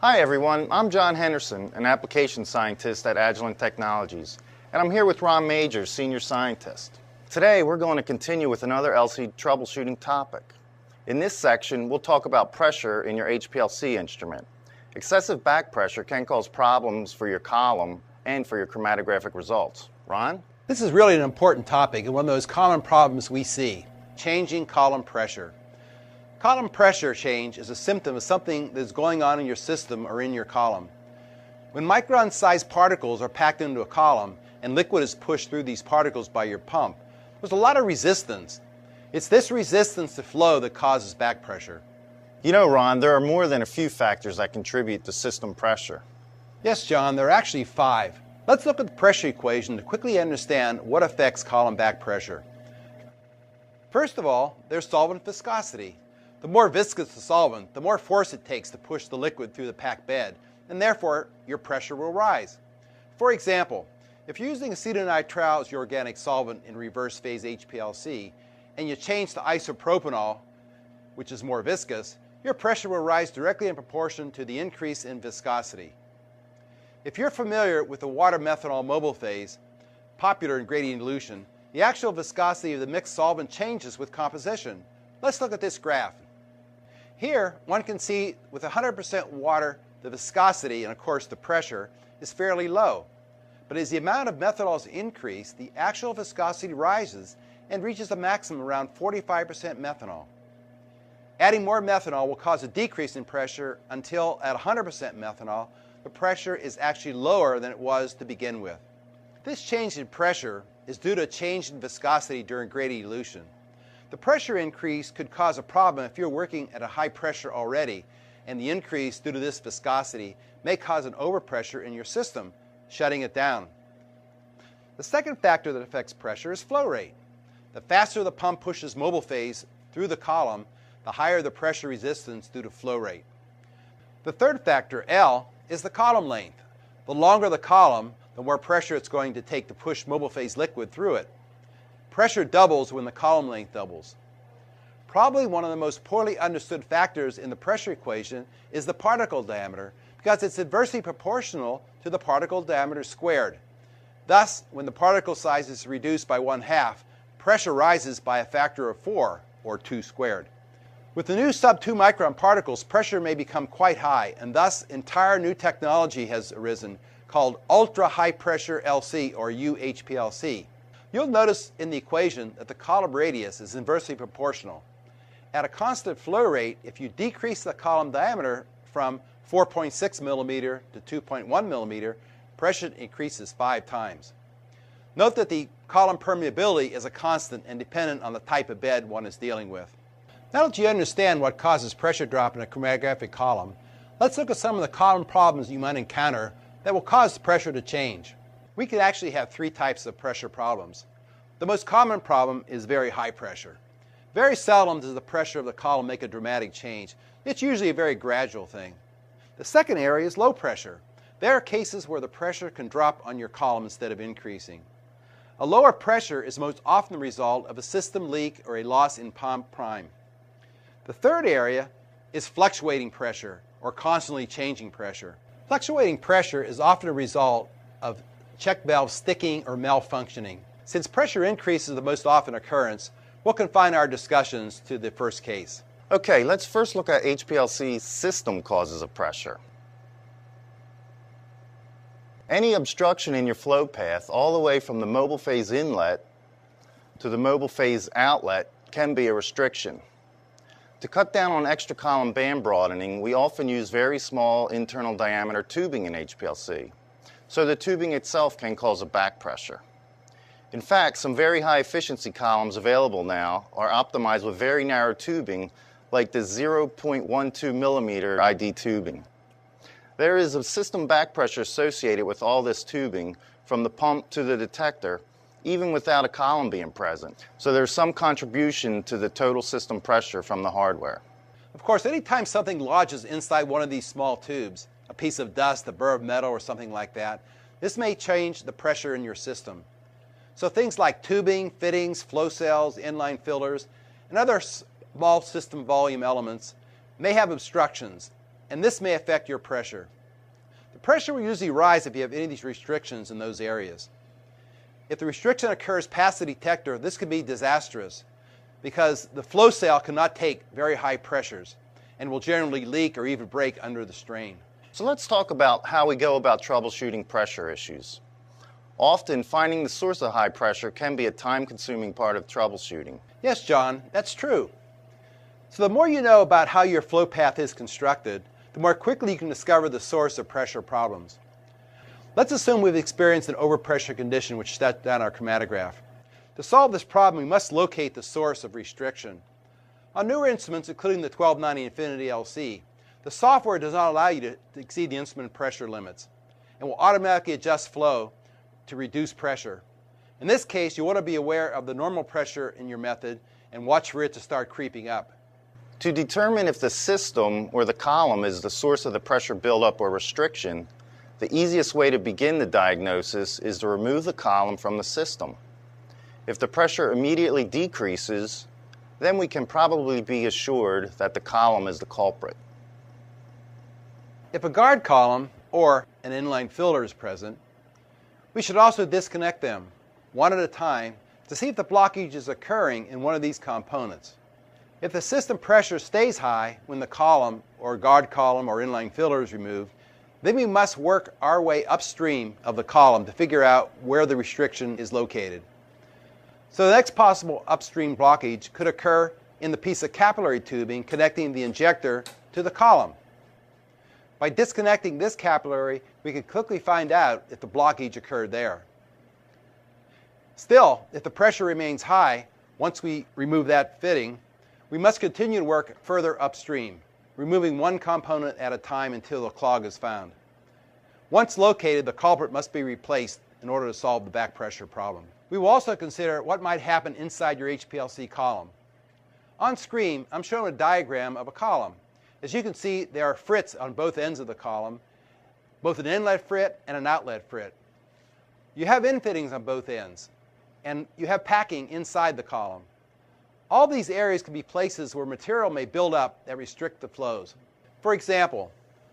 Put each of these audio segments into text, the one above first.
Hi everyone, I'm John Henderson, an application scientist at Agilent Technologies, and I'm here with Ron Majors, senior scientist. Today we're going to continue with another LC troubleshooting topic. In this section, we'll talk about pressure in your HPLC instrument. Excessive back pressure can cause problems for your column and for your chromatographic results. Ron? This is really an important topic and one of those common problems we see, changing column pressure. Column pressure change is a symptom of something that's going on in your system or in your column. When micron-sized particles are packed into a column and liquid is pushed through these particles by your pump, there's a lot of resistance. It's this resistance to flow that causes back pressure. You know, Ron, there are more than a few factors that contribute to system pressure. Yes, John, there are actually 5. Let's look at the pressure equation to quickly understand what affects column back pressure. First of all, there's solvent viscosity. The more viscous the solvent, the more force it takes to push the liquid through the packed bed, and therefore your pressure will rise. For example, if you're using acetonitrile as your organic solvent in reverse phase HPLC, and you change to isopropanol, which is more viscous, your pressure will rise directly in proportion to the increase in viscosity. If you're familiar with the water-methanol mobile phase, popular in gradient dilution, the actual viscosity of the mixed solvent changes with composition. Let's look at this graph. Here, one can see with 100% water, the viscosity, and of course the pressure, is fairly low. But as the amount of methanols increase, the actual viscosity rises and reaches a maximum around 45% methanol. Adding more methanol will cause a decrease in pressure until at 100% methanol, the pressure is actually lower than it was to begin with. This change in pressure is due to a change in viscosity during gradient dilution. The pressure increase could cause a problem if you're working at a high pressure already, and the increase due to this viscosity may cause an overpressure in your system, shutting it down. The second factor that affects pressure is flow rate. The faster the pump pushes mobile phase through the column, the higher the pressure resistance due to flow rate. The third factor, L, is the column length. The longer the column, the more pressure it's going to take to push mobile phase liquid through it. Pressure doubles when the column length doubles. Probably one of the most poorly understood factors in the pressure equation is the particle diameter, because it's inversely proportional to the particle diameter squared. Thus, when the particle size is reduced by 1/2, pressure rises by a factor of 4, or 2 squared. With the new sub-2 micron particles, pressure may become quite high, and thus entire new technology has arisen called ultra-high pressure LC, or UHPLC. You'll notice in the equation that the column radius is inversely proportional. At a constant flow rate, if you decrease the column diameter from 4.6 millimeter to 2.1 millimeter, pressure increases 5 times. Note that the column permeability is a constant and dependent on the type of bed one is dealing with. Now that you understand what causes pressure drop in a chromatographic column, let's look at some of the common problems you might encounter that will cause the pressure to change. We could actually have 3 types of pressure problems. The most common problem is very high pressure. Very seldom does the pressure of the column make a dramatic change. It's usually a very gradual thing. The second area is low pressure. There are cases where the pressure can drop on your column instead of increasing. A lower pressure is most often the result of a system leak or a loss in pump prime. The third area is fluctuating pressure, or constantly changing pressure. Fluctuating pressure is often a result of check valve sticking or malfunctioning. Since pressure increase is the most often occurrence, we'll confine our discussions to the first case. Okay, let's first look at HPLC system causes of pressure. Any obstruction in your flow path, all the way from the mobile phase inlet to the mobile phase outlet, can be a restriction. To cut down on extra column band broadening, we often use very small internal diameter tubing in HPLC. So the tubing itself can cause a back pressure. In fact, some very high efficiency columns available now are optimized with very narrow tubing, like the 0.12 millimeter ID tubing. There is a system back pressure associated with all this tubing, from the pump to the detector, even without a column being present. So there's some contribution to the total system pressure from the hardware. Of course, anytime something lodges inside one of these small tubes, a piece of dust, a burr of metal, or something like that, this may change the pressure in your system. So things like tubing, fittings, flow cells, inline fillers, and other small system volume elements may have obstructions, and this may affect your pressure. The pressure will usually rise if you have any of these restrictions in those areas. If the restriction occurs past the detector, this could be disastrous because the flow cell cannot take very high pressures and will generally leak or even break under the strain. So let's talk about how we go about troubleshooting pressure issues. Often, finding the source of high pressure can be a time-consuming part of troubleshooting. Yes, John, that's true. So the more you know about how your flow path is constructed, the more quickly you can discover the source of pressure problems. Let's assume we've experienced an overpressure condition which shuts down our chromatograph. To solve this problem, we must locate the source of restriction. On newer instruments, including the 1290 Infinity LC, the software does not allow you to exceed the instrument pressure limits and will automatically adjust flow to reduce pressure. In this case, you want to be aware of the normal pressure in your method and watch for it to start creeping up. To determine if the system or the column is the source of the pressure buildup or restriction, the easiest way to begin the diagnosis is to remove the column from the system. If the pressure immediately decreases, then we can probably be assured that the column is the culprit. If a guard column or an inline filter is present, we should also disconnect them one at a time to see if the blockage is occurring in one of these components. If the system pressure stays high when the column or guard column or inline filter is removed, then we must work our way upstream of the column to figure out where the restriction is located. So the next possible upstream blockage could occur in the piece of capillary tubing connecting the injector to the column. By disconnecting this capillary, we can quickly find out if the blockage occurred there. Still, if the pressure remains high, once we remove that fitting, we must continue to work further upstream, removing one component at a time until the clog is found. Once located, the culprit must be replaced in order to solve the back pressure problem. We will also consider what might happen inside your HPLC column. On screen, I'm showing a diagram of a column. As you can see, there are frits on both ends of the column, both an inlet frit and an outlet frit. You have infittings on both ends, and you have packing inside the column. All these areas can be places where material may build up that restrict the flows. For example,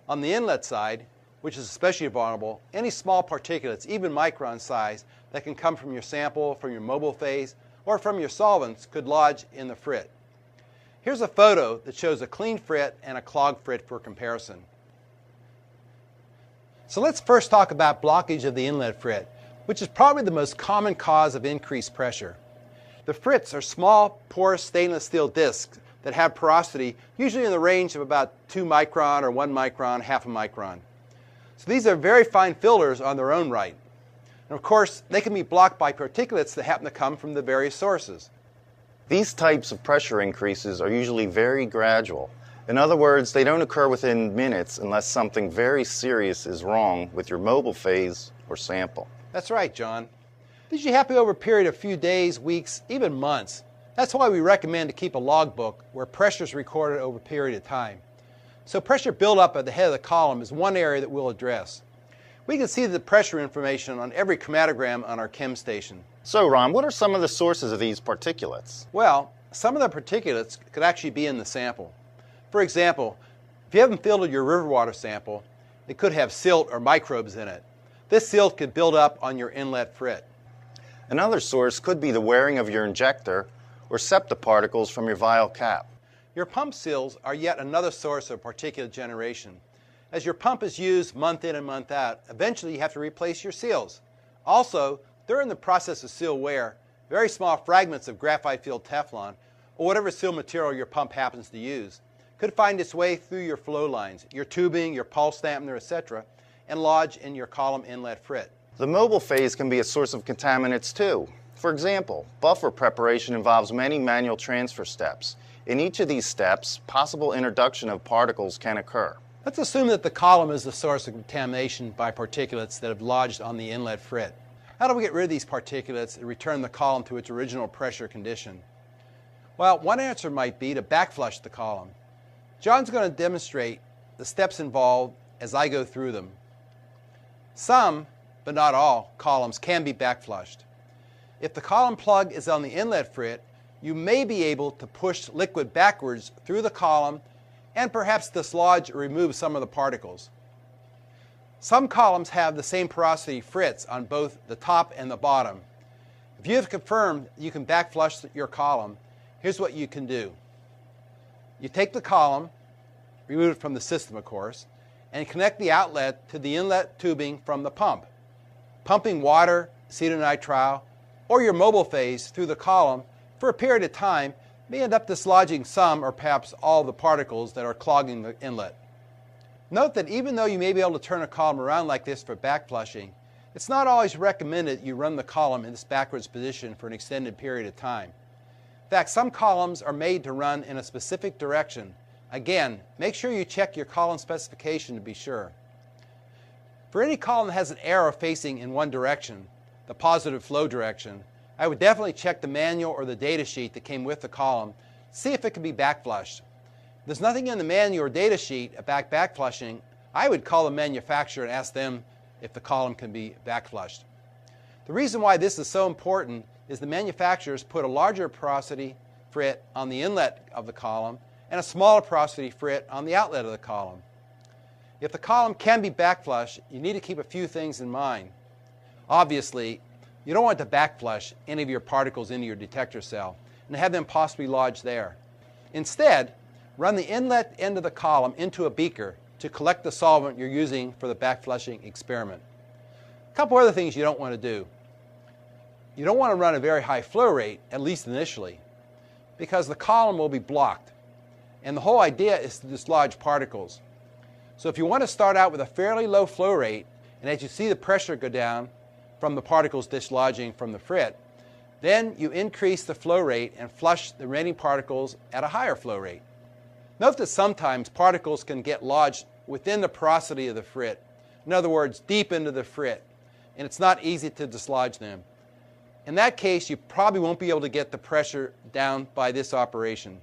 on the inlet side, which is especially vulnerable, any small particulates, even micron size, that can come from your sample, from your mobile phase, or from your solvents could lodge in the frit. Here's a photo that shows a clean frit and a clogged frit for comparison. So let's first talk about blockage of the inlet frit, which is probably the most common cause of increased pressure. The frits are small, porous stainless steel discs that have porosity usually in the range of about 2 micron or 1 micron, half a micron. So these are very fine filters on their own right. And of course, they can be blocked by particulates that happen to come from the various sources. These types of pressure increases are usually very gradual. In other words, they don't occur within minutes unless something very serious is wrong with your mobile phase or sample. That's right, John. These usually happen over a period of a few days, weeks, even months. That's why we recommend to keep a logbook where pressure is recorded over a period of time. So pressure buildup at the head of the column is one area that we'll address. We can see the pressure information on every chromatogram on our chem station. So, Ron, what are some of the sources of these particulates? Well, some of the particulates could actually be in the sample. For example, if you haven't filtered your river water sample, it could have silt or microbes in it. This silt could build up on your inlet frit. Another source could be the wearing of your injector or septa particles from your vial cap. Your pump seals are yet another source of particulate generation. As your pump is used month in and month out, eventually you have to replace your seals. Also, during the process of seal wear, very small fragments of graphite-filled Teflon, or whatever seal material your pump happens to use, could find its way through your flow lines, your tubing, your pulse dampener, etc., and lodge in your column inlet frit. The mobile phase can be a source of contaminants too. For example, buffer preparation involves many manual transfer steps. In each of these steps, possible introduction of particles can occur. Let's assume that the column is the source of contamination by particulates that have lodged on the inlet frit. How do we get rid of these particulates and return the column to its original pressure condition? Well, one answer might be to backflush the column. John's going to demonstrate the steps involved as I go through them. Some, but not all, columns can be backflushed. If the column plug is on the inlet frit, you may be able to push liquid backwards through the column and perhaps dislodge or remove some of the particles. Some columns have the same porosity frits on both the top and the bottom. If you have confirmed you can backflush your column, here's what you can do. You take the column, remove it from the system of course, and connect the outlet to the inlet tubing from the pump. Pumping water, acetonitrile, or your mobile phase through the column for a period of time may end up dislodging some or perhaps all the particles that are clogging the inlet. Note that even though you may be able to turn a column around like this for backflushing, it's not always recommended you run the column in this backwards position for an extended period of time. In fact, some columns are made to run in a specific direction. Again, make sure you check your column specification to be sure. For any column that has an arrow facing in one direction, the positive flow direction, I would definitely check the manual or the data sheet that came with the column, see if it can be backflushed. If there's nothing in the manual or data sheet about backflushing, I would call the manufacturer and ask them if the column can be backflushed. The reason why this is so important is the manufacturers put a larger porosity frit on the inlet of the column and a smaller porosity frit on the outlet of the column. If the column can be backflushed, you need to keep a few things in mind. Obviously, you don't want to backflush any of your particles into your detector cell and have them possibly lodge there. Instead, run the inlet end of the column into a beaker to collect the solvent you're using for the backflushing experiment. A couple other things you don't want to do. You don't want to run a very high flow rate, at least initially, because the column will be blocked. And the whole idea is to dislodge particles. So if you want to start out with a fairly low flow rate, and as you see the pressure go down from the particles dislodging from the frit, then you increase the flow rate and flush the remaining particles at a higher flow rate. Note that sometimes particles can get lodged within the porosity of the frit, in other words, deep into the frit, and it's not easy to dislodge them. In that case, you probably won't be able to get the pressure down by this operation.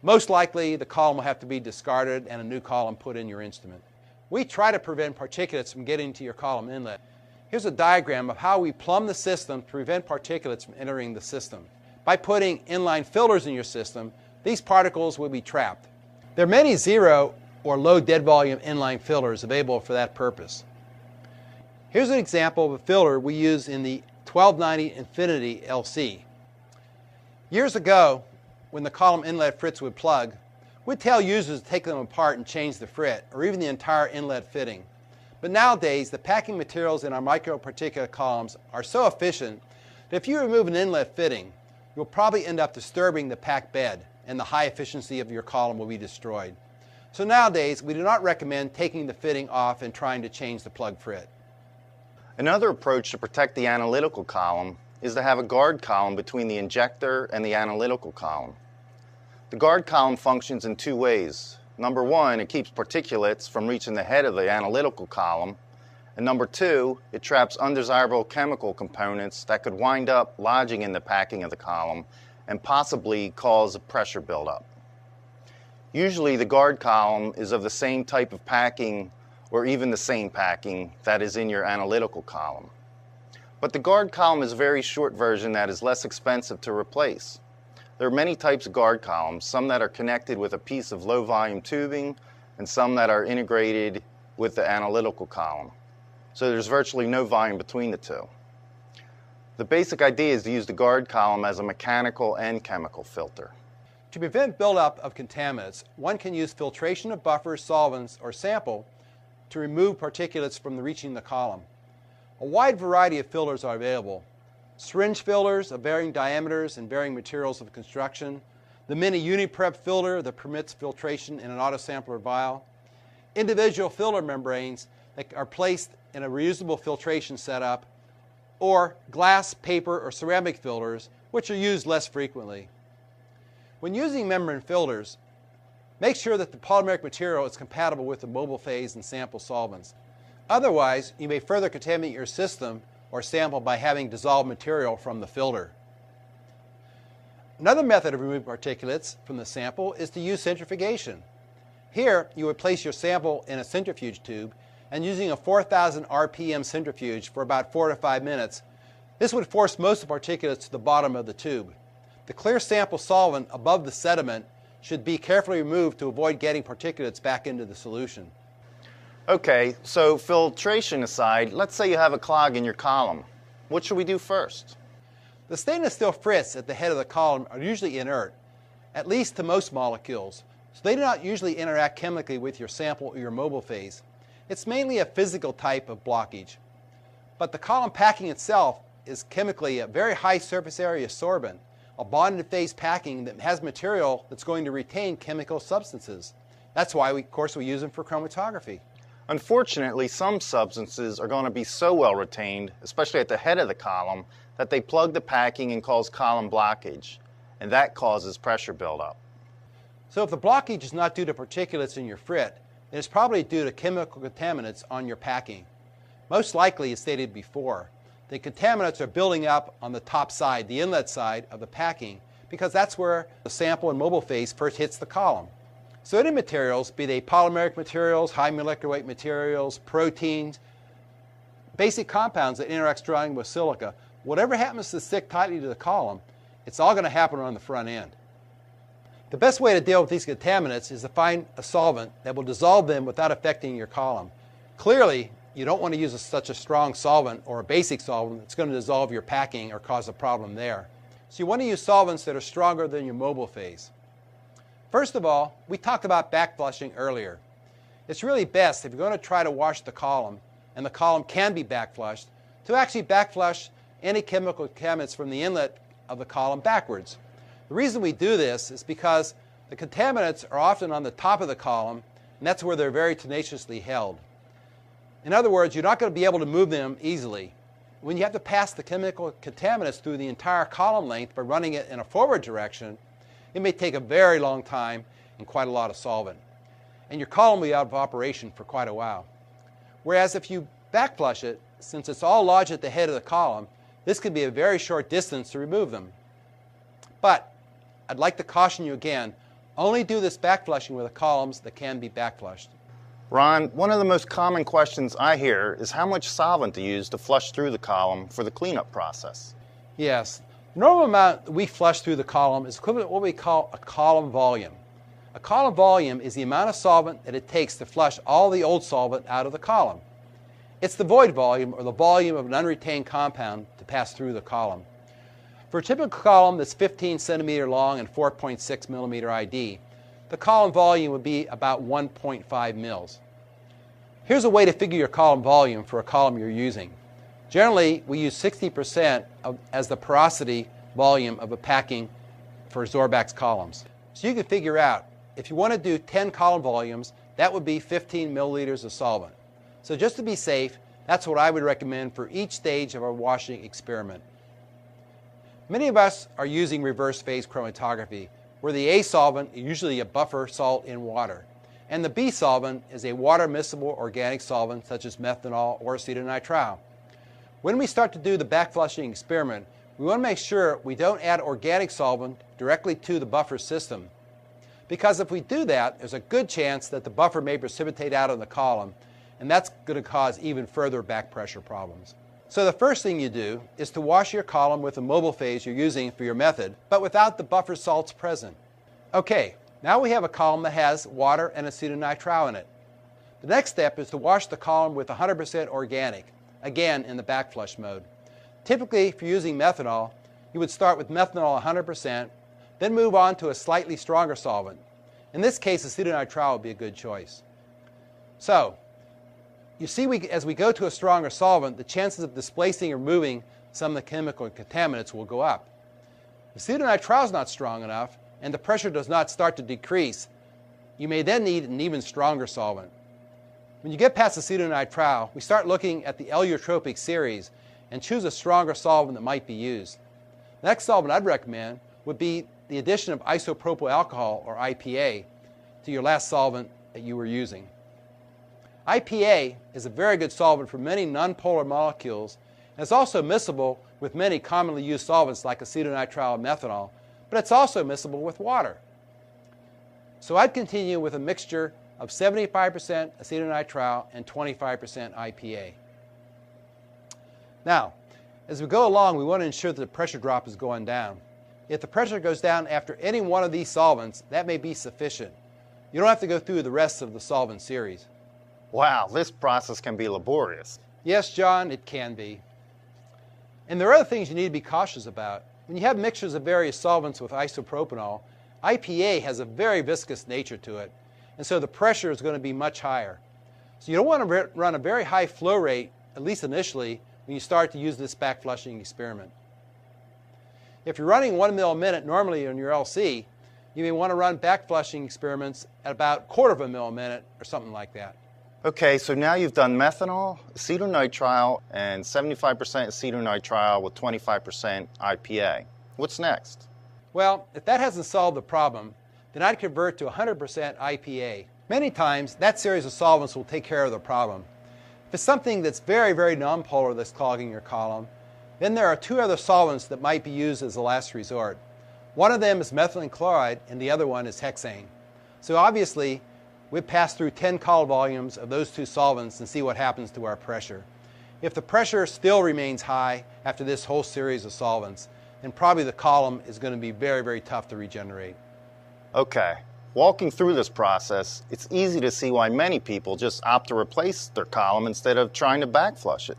Most likely, the column will have to be discarded and a new column put in your instrument. We try to prevent particulates from getting to your column inlet. Here's a diagram of how we plumb the system to prevent particulates from entering the system. By putting inline filters in your system, these particles will be trapped. There are many zero or low dead volume inline filters available for that purpose. Here's an example of a filter we use in the 1290 Infinity LC. Years ago, when the column inlet frits would plug, we'd tell users to take them apart and change the frit, or even the entire inlet fitting. But nowadays, the packing materials in our microparticulate columns are so efficient that if you remove an inlet fitting, you'll probably end up disturbing the pack bed, and the high efficiency of your column will be destroyed. So nowadays, we do not recommend taking the fitting off and trying to change the plug frit. Another approach to protect the analytical column is to have a guard column between the injector and the analytical column. The guard column functions in two ways. Number one, it keeps particulates from reaching the head of the analytical column. And number two, it traps undesirable chemical components that could wind up lodging in the packing of the column and possibly cause a pressure buildup. Usually the guard column is of the same type of packing or even the same packing that is in your analytical column. But the guard column is a very short version that is less expensive to replace. There are many types of guard columns, some that are connected with a piece of low volume tubing and some that are integrated with the analytical column. So there's virtually no volume between the two. The basic idea is to use the guard column as a mechanical and chemical filter. To prevent buildup of contaminants, one can use filtration of buffers, solvents, or sample to remove particulates from reaching the column. A wide variety of filters are available. Syringe filters of varying diameters and varying materials of construction, the mini Uniprep filter that permits filtration in an autosampler vial, individual filter membranes that are placed in a reusable filtration setup, or glass, paper, or ceramic filters, which are used less frequently. When using membrane filters, make sure that the polymeric material is compatible with the mobile phase and sample solvents. Otherwise, you may further contaminate your system or sample by having dissolved material from the filter. Another method of removing particulates from the sample is to use centrifugation. Here, you would place your sample in a centrifuge tube and using a 4,000 RPM centrifuge for about 4 to 5 minutes, this would force most of the particulates to the bottom of the tube. The clear sample solvent above the sediment should be carefully removed to avoid getting particulates back into the solution. Okay, so filtration aside, let's say you have a clog in your column. What should we do first? The stainless steel frits at the head of the column are usually inert, at least to most molecules, so they do not usually interact chemically with your sample or your mobile phase. It's mainly a physical type of blockage. But the column packing itself is chemically a very high surface area sorbent, a bonded phase packing that has material that's going to retain chemical substances. That's why, of course, we use them for chromatography. Unfortunately, some substances are going to be so well retained, especially at the head of the column, that they plug the packing and cause column blockage, and that causes pressure buildup. So if the blockage is not due to particulates in your frit, it is probably due to chemical contaminants on your packing. Most likely, as stated before, the contaminants are building up on the top side, the inlet side of the packing, because that's where the sample and mobile phase first hits the column. So any materials, be they polymeric materials, high molecular weight materials, proteins, basic compounds that interact strongly with silica, whatever happens to stick tightly to the column, it's all going to happen on the front end. The best way to deal with these contaminants is to find a solvent that will dissolve them without affecting your column. Clearly, you don't want to use such a strong solvent or a basic solvent that's going to dissolve your packing or cause a problem there. So you want to use solvents that are stronger than your mobile phase. First of all, we talked about backflushing earlier. It's really best, if you're going to try to wash the column, and the column can be backflushed, to actually backflush any chemical contaminants from the inlet of the column backwards. The reason we do this is because the contaminants are often on the top of the column, and that's where they're very tenaciously held. In other words, you're not going to be able to move them easily. When you have to pass the chemical contaminants through the entire column length by running it in a forward direction, it may take a very long time and quite a lot of solvent. And your column will be out of operation for quite a while. Whereas if you backflush it, since it's all lodged at the head of the column, this could be a very short distance to remove them. But I'd like to caution you again, only do this backflushing with the columns that can be backflushed. Ron, one of the most common questions I hear is how much solvent to use to flush through the column for the cleanup process. Yes. The normal amount that we flush through the column is equivalent to what we call a column volume. A column volume is the amount of solvent that it takes to flush all the old solvent out of the column. It's the void volume, or the volume of an unretained compound, to pass through the column. For a typical column that's 15 centimeter long and 4.6 millimeter ID, the column volume would be about 1.5 mils. Here's a way to figure your column volume for a column you're using. Generally, we use 60% as the porosity volume of a packing for Zorbax columns. So you can figure out, if you want to do 10 column volumes, that would be 15 milliliters of solvent. So just to be safe, that's what I would recommend for each stage of our washing experiment. Many of us are using reverse phase chromatography, where the A solvent is usually a buffer salt in water, and the B solvent is a water-miscible organic solvent such as methanol or acetonitrile. When we start to do the backflushing experiment, we want to make sure we don't add organic solvent directly to the buffer system. Because if we do that, there's a good chance that the buffer may precipitate out of the column, and that's going to cause even further back pressure problems. So the first thing you do is to wash your column with the mobile phase you're using for your method, but without the buffer salts present. Okay, now we have a column that has water and acetonitrile in it. The next step is to wash the column with 100% organic, again in the backflush mode. Typically, if you're using methanol, you would start with methanol 100%, then move on to a slightly stronger solvent. In this case, acetonitrile would be a good choice. So, you see, as we go to a stronger solvent, the chances of displacing or removing some of the chemical contaminants will go up. If acetonitrile is not strong enough and the pressure does not start to decrease, you may then need an even stronger solvent. When you get past acetonitrile, we start looking at the allotropic series and choose a stronger solvent that might be used. The next solvent I'd recommend would be the addition of isopropyl alcohol, or IPA, to your last solvent that you were using. IPA is a very good solvent for many nonpolar molecules, and it's also miscible with many commonly used solvents like acetonitrile and methanol, but it's also miscible with water. So I'd continue with a mixture of 75% acetonitrile and 25% IPA. Now, as we go along, we want to ensure that the pressure drop is going down. If the pressure goes down after any one of these solvents, that may be sufficient. You don't have to go through the rest of the solvent series. Wow, this process can be laborious. Yes, John, it can be. And there are other things you need to be cautious about. When you have mixtures of various solvents with isopropanol, IPA has a very viscous nature to it, and so the pressure is going to be much higher. So you don't want to run a very high flow rate, at least initially, when you start to use this backflushing experiment. If you're running 1 ml a minute normally on your LC, you may want to run backflushing experiments at about 1/4 of a ml a minute or something like that. Okay, so now you've done methanol, acetonitrile, and 75% acetonitrile with 25% IPA. What's next? Well, if that hasn't solved the problem, then I'd convert to 100% IPA. Many times, that series of solvents will take care of the problem. If it's something that's very, very nonpolar that's clogging your column, then there are 2 other solvents that might be used as a last resort. One of them is methylene chloride, and the other one is hexane. So obviously, we'd pass through 10 column volumes of those 2 solvents and see what happens to our pressure. If the pressure still remains high after this whole series of solvents, then probably the column is going to be very, very tough to regenerate. Okay, walking through this process, it's easy to see why many people just opt to replace their column instead of trying to backflush it.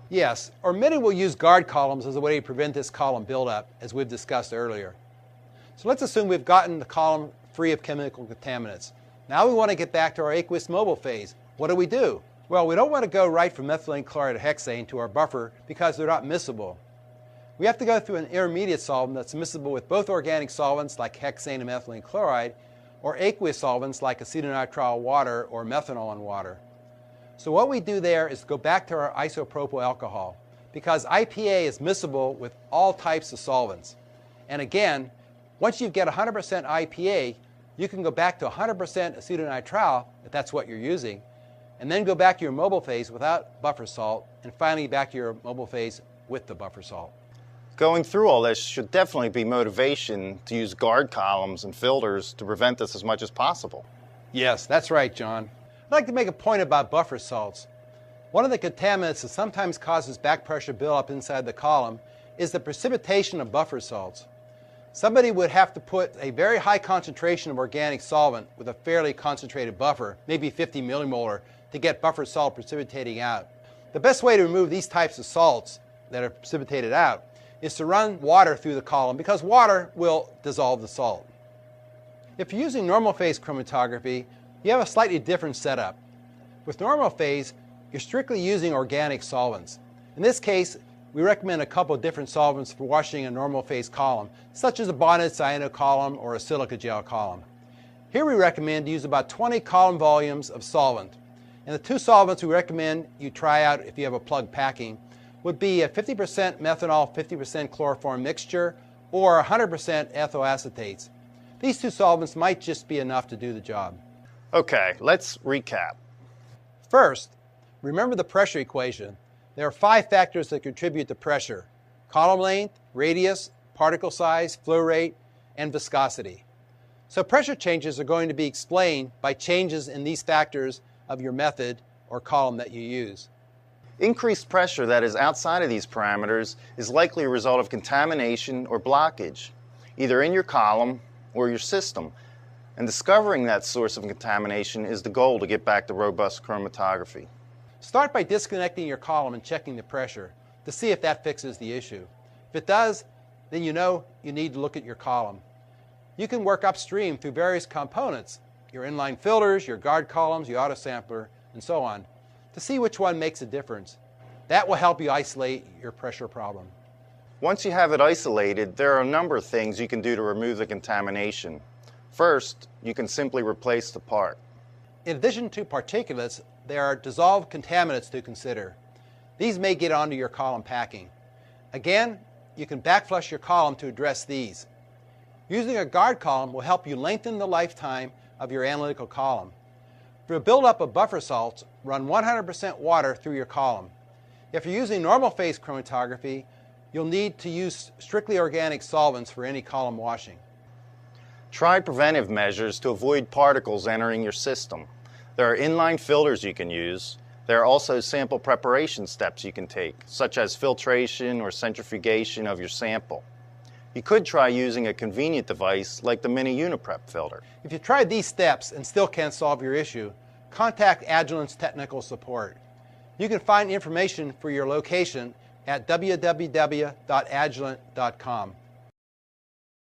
Yes, or many will use guard columns as a way to prevent this column buildup, as we've discussed earlier. So let's assume we've gotten the column free of chemical contaminants. Now we want to get back to our aqueous mobile phase. What do? Well, we don't want to go right from methylene chloride or hexane to our buffer because they're not miscible. We have to go through an intermediate solvent that's miscible with both organic solvents like hexane and methylene chloride, or aqueous solvents like acetonitrile water or methanol in water. So what we do there is go back to our isopropyl alcohol, because IPA is miscible with all types of solvents. And again, once you get 100% IPA, you can go back to 100% acetonitrile, if that's what you're using, and then go back to your mobile phase without buffer salt, and finally back to your mobile phase with the buffer salt. Going through all this should definitely be motivation to use guard columns and filters to prevent this as much as possible. Yes, that's right, John. I'd like to make a point about buffer salts. One of the contaminants that sometimes causes back pressure buildup inside the column is the precipitation of buffer salts. Somebody would have to put a very high concentration of organic solvent with a fairly concentrated buffer, maybe 50 millimolar, to get buffer salt precipitating out. The best way to remove these types of salts that are precipitated out is to run water through the column, because water will dissolve the salt. If you're using normal phase chromatography, you have a slightly different setup. With normal phase, you're strictly using organic solvents. In this case, we recommend a couple of different solvents for washing a normal phase column, such as a bonded cyano column or a silica gel column. Here we recommend to use about 20 column volumes of solvent. And the 2 solvents we recommend you try out if you have a plug packing would be a 50% methanol, 50% chloroform mixture, or 100% ethyl acetates. These 2 solvents might just be enough to do the job. Okay, let's recap. First, remember the pressure equation. There are 5 factors that contribute to pressure: column length, radius, particle size, flow rate, and viscosity. So pressure changes are going to be explained by changes in these factors of your method or column that you use. Increased pressure that is outside of these parameters is likely a result of contamination or blockage, either in your column or your system. And discovering that source of contamination is the goal to get back to robust chromatography. Start by disconnecting your column and checking the pressure to see if that fixes the issue. If it does, then you know you need to look at your column. You can work upstream through various components, your inline filters, your guard columns, your autosampler, and so on, to see which one makes a difference. That will help you isolate your pressure problem. Once you have it isolated, there are a number of things you can do to remove the contamination. First, you can simply replace the part. In addition to particulates, there are dissolved contaminants to consider. These may get onto your column packing. Again, you can backflush your column to address these. Using a guard column will help you lengthen the lifetime of your analytical column. For a buildup of buffer salts, run 100% water through your column. If you're using normal phase chromatography, you'll need to use strictly organic solvents for any column washing. Try preventive measures to avoid particles entering your system. There are inline filters you can use. There are also sample preparation steps you can take, such as filtration or centrifugation of your sample. You could try using a convenient device like the mini Uniprep filter. If you tried these steps and still can't solve your issue, contact Agilent's technical support. You can find information for your location at www.agilent.com.